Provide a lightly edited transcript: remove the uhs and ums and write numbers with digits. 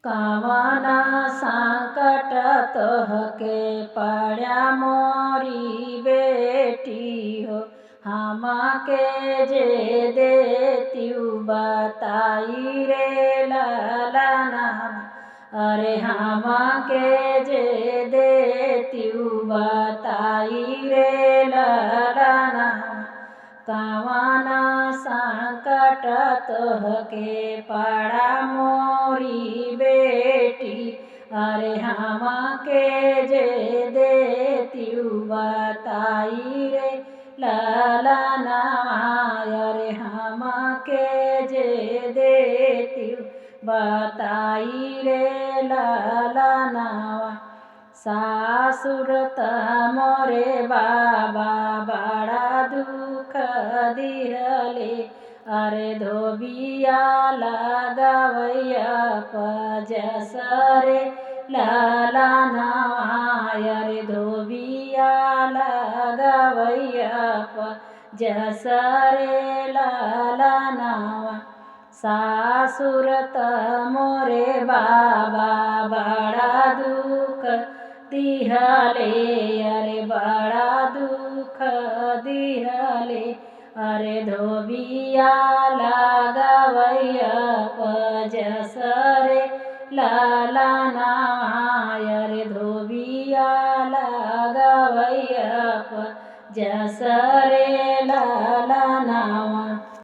कावना संकट तोहके पड़ा मोरी बेटी हो। हमके जे देत्यू बताई रे ललना। अरे हमके जे देत्यू बताई रे ललना। कावना संकट तोहके पड़ा मोरी बेटी। अरे हमके जे देत्यू बताई रे ललना। अरे हमके जे देत्यू बताई रे ललना। सासुर त मोरे बाबा बड़ा दुख दिहले। अरे धोबिया लगावैया पजसरे ललना। अरे धोबिया लगावैया पजसरे ललना। सासुर त मोरे बाबा बड़ा दुख दिहले। अरे बड़ा दुख दिहले। अरे धोबिया लगावैया पजसरे ललना। अरे धोबिया लगावैया पजसरे